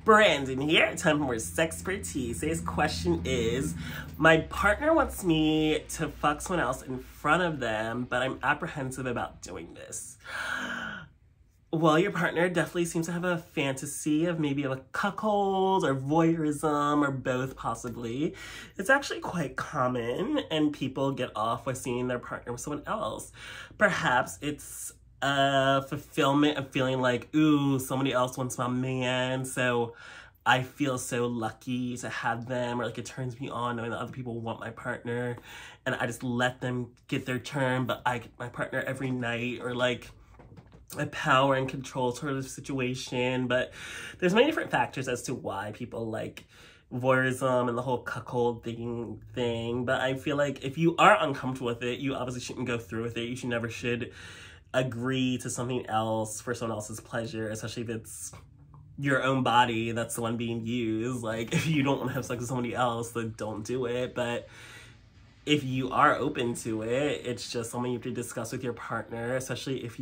Brandon here, time for more SexxxPerTease. Today's question is, my partner wants me to fuck someone else in front of them, but I'm apprehensive about doing this. Well, your partner definitely seems to have a fantasy of maybe a cuckold or voyeurism or both possibly. It's actually quite common and people get off with seeing their partner with someone else. Perhaps it's a fulfillment of feeling like, ooh, somebody else wants my man, so I feel so lucky to have them, or like it turns me on knowing that other people want my partner and I just let them get their turn, but I get my partner every night, or like a power and control sort of situation. But there's many different factors as to why people like voyeurism and the whole cuckold thing. But I feel like if you are uncomfortable with it, you obviously shouldn't go through with it. You should agree to something else for someone else's pleasure, especially if it's your own body that's the one being used. Like, if you don't want to have sex with somebody else, then don't do it. But if you are open to it, it's just something you have to discuss with your partner, especially if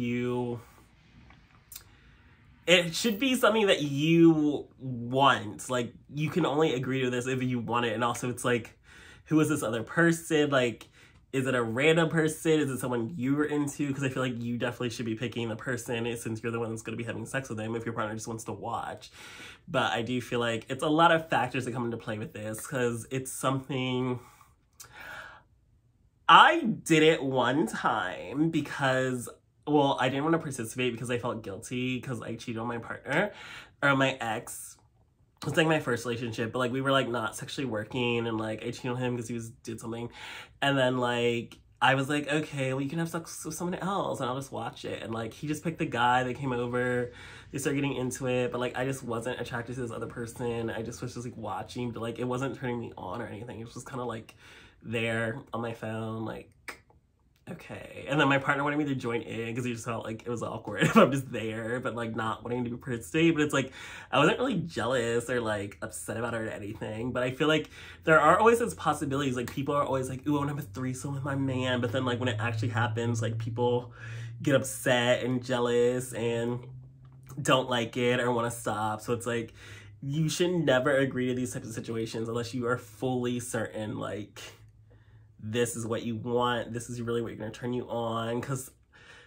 it should be something that you want. Like, you can only agree to this if you want it. And also, it's like, who is this other person? Like, is it a random person? Is it someone you're into? Because I feel like you definitely should be picking the person since you're the one that's going to be having sex with them if your partner just wants to watch. But I do feel like it's a lot of factors that come into play with this, because it's something... I did it one time because, well, I didn't want to participate because I felt guilty because I cheated on my partner, or my ex. It was like my first relationship, but like we were like not sexually working, and like I cheated on him because he did something. And then like I was like, okay, well, you can have sex with someone else and I'll just watch it. And like he just picked the guy, they came over, they started getting into it, but like I just wasn't attracted to this other person. I just was just like watching, but like it wasn't turning me on or anything. It was just kind of like there on my phone, like, okay. And then my partner wanted me to join in because he just felt like it was awkward if I'm just there, but like not wanting to participate. But it's like, I wasn't really jealous or like upset about it or anything. But I feel like there are always those possibilities. Like, people are always like, ooh, I want to have a threesome with my man. But then like when it actually happens, like people get upset and jealous and don't like it or want to stop. So it's like, you should never agree to these types of situations unless you are fully certain, like, this is what you want, this is really what you're gonna turn you on. Because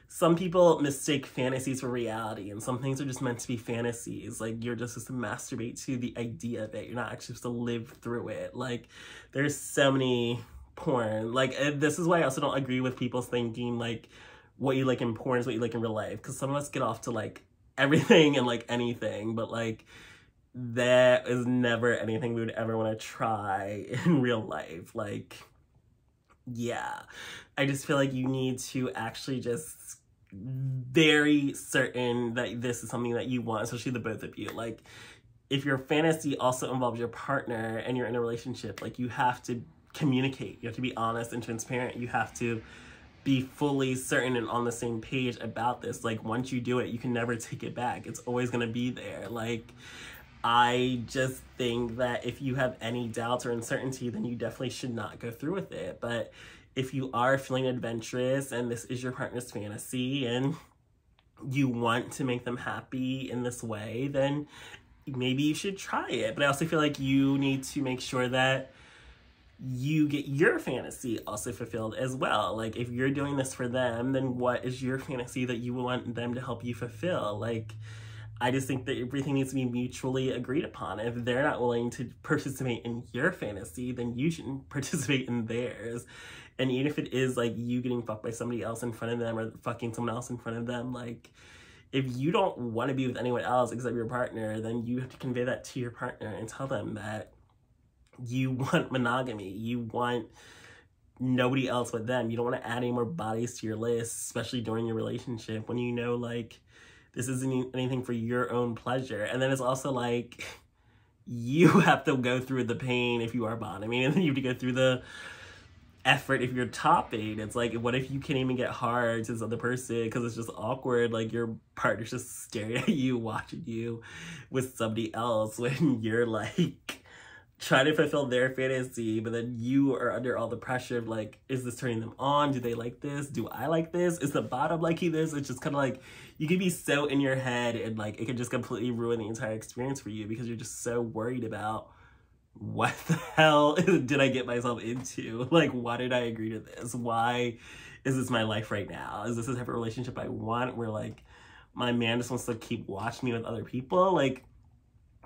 some people mistake fantasies for reality, and some things are just meant to be fantasies. Like, you're just supposed to masturbate to the idea of it. You're not actually supposed to live through it. Like, there's so many porn. Like, this is why I also don't agree with people thinking, like, what you like in porn is what you like in real life. Because some of us get off to, like, everything and, like, anything. But, like, that is never anything we would ever want to try in real life. Like, yeah, I just feel like you need to actually just very certain that this is something that you want, especially the both of you. Like, if your fantasy also involves your partner and you're in a relationship, like, you have to communicate. You have to be honest and transparent. You have to be fully certain and on the same page about this. Like, once you do it, you can never take it back. It's always going to be there. Like, I just think that if you have any doubts or uncertainty, then you definitely should not go through with it. But if you are feeling adventurous and this is your partner's fantasy and you want to make them happy in this way, then maybe you should try it. But I also feel like you need to make sure that you get your fantasy also fulfilled as well. Like, if you're doing this for them, then what is your fantasy that you want them to help you fulfill? Like, I just think that everything needs to be mutually agreed upon. If they're not willing to participate in your fantasy, then you shouldn't participate in theirs. And even if it is like you getting fucked by somebody else in front of them or fucking someone else in front of them, like, if you don't want to be with anyone else except your partner, then you have to convey that to your partner and tell them that you want monogamy. You want nobody else but them. You don't want to add any more bodies to your list, especially during your relationship, when you know, like, this isn't anything for your own pleasure. And then it's also like, you have to go through the pain if you are bottoming, and then you have to go through the effort if you're topping. It's like, what if you can't even get hard to this other person because it's just awkward? Like, your partner's just staring at you, watching you with somebody else when you're like try to fulfill their fantasy, but then you are under all the pressure of like, is this turning them on? Do they like this? Do I like this? Is the bottom liking this? It's just kind of like, you can be so in your head and like, it can just completely ruin the entire experience for you because you're just so worried about what the hell did I get myself into? Like, why did I agree to this? Why is this my life right now? Is this the type of relationship I want where like, my man just wants to keep watching me with other people? Like,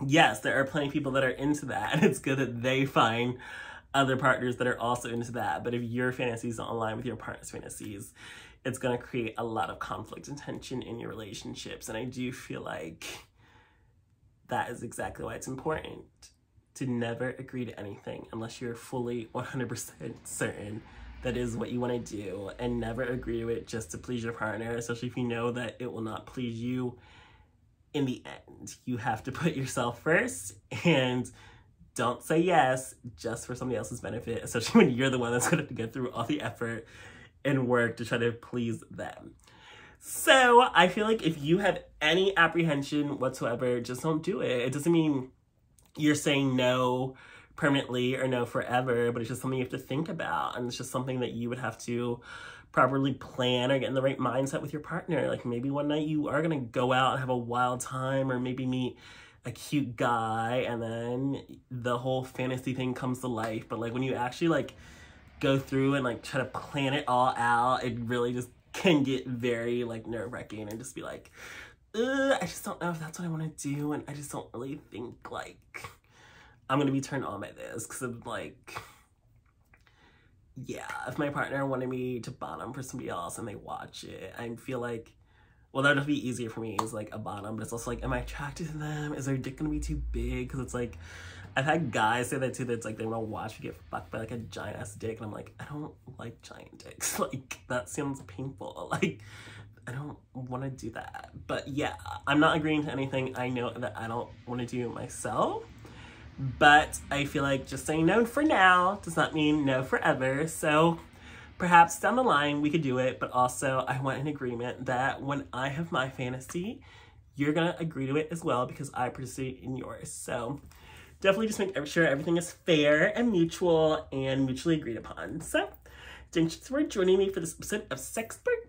yes, there are plenty of people that are into that, and it's good that they find other partners that are also into that. But if your fantasies don't align with your partner's fantasies, it's going to create a lot of conflict and tension in your relationships. And I do feel like that is exactly why it's important to never agree to anything unless you're fully 100% certain that is what you want to do, and never agree to it just to please your partner, especially if you know that it will not please you in the end. You have to put yourself first and don't say yes just for somebody else's benefit, especially when you're the one that's going to have to go through all the effort and work to try to please them. So I feel like if you have any apprehension whatsoever, just don't do it. It doesn't mean you're saying no permanently or no forever, but it's just something you have to think about, and it's just something that you would have to properly plan or get in the right mindset with your partner. Like maybe one night you are gonna go out and have a wild time, or maybe meet a cute guy and then the whole fantasy thing comes to life. But like when you actually like go through and like try to plan it all out, it really just can get very like nerve-wracking and just be like, I just don't know if that's what I want to do, and I just don't really think like I'm gonna be turned on by this, because I'm like, yeah, if my partner wanted me to bottom for somebody else and they watch it, I feel like, well, that would be easier for me as like a bottom, but it's also like, am I attracted to them? Is their dick gonna be too big? Because it's like, I've had guys say that too, that it's like they want to watch me get fucked by like a giant ass dick, and I'm like, I don't like giant dicks. Like, that sounds painful. Like, I don't want to do that. But yeah, I'm not agreeing to anything I know that I don't want to do myself. But I feel like just saying no for now does not mean no forever. So perhaps down the line we could do it, but also I want an agreement that when I have my fantasy, you're gonna agree to it as well, because I participate in yours. So definitely just make sure everything is fair and mutual and mutually agreed upon. So thanks for joining me for this episode of SexxxPerTease.